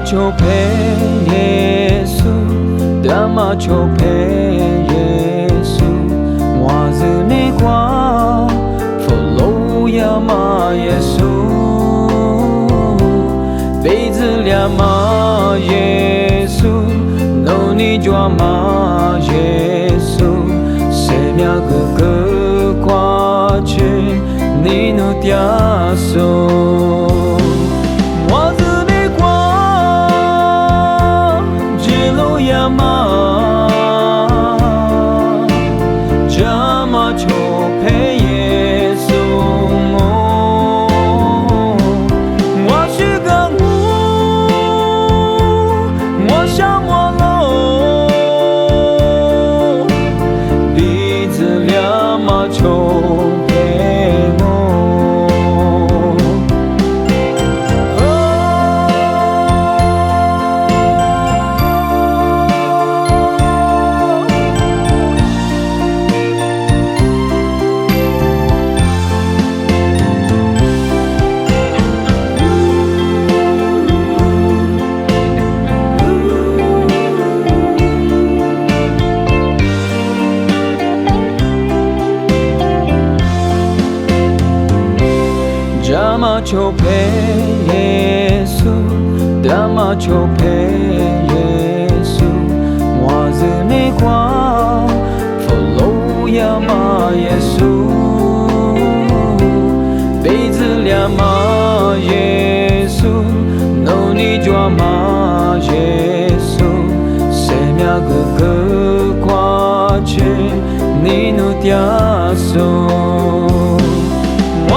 就陪耶稣，那么就陪耶稣，我是你光，follow呀嘛耶稣，杯子俩嘛耶稣，努你抓嘛耶稣，谁苗个个挂去，你努掉手。这么就陪耶稣，那么就陪耶稣，我是你光，follow呀嘛耶稣，杯子俩嘛耶稣，努你抓嘛耶稣，谁苗个个挂去，你努掉手。我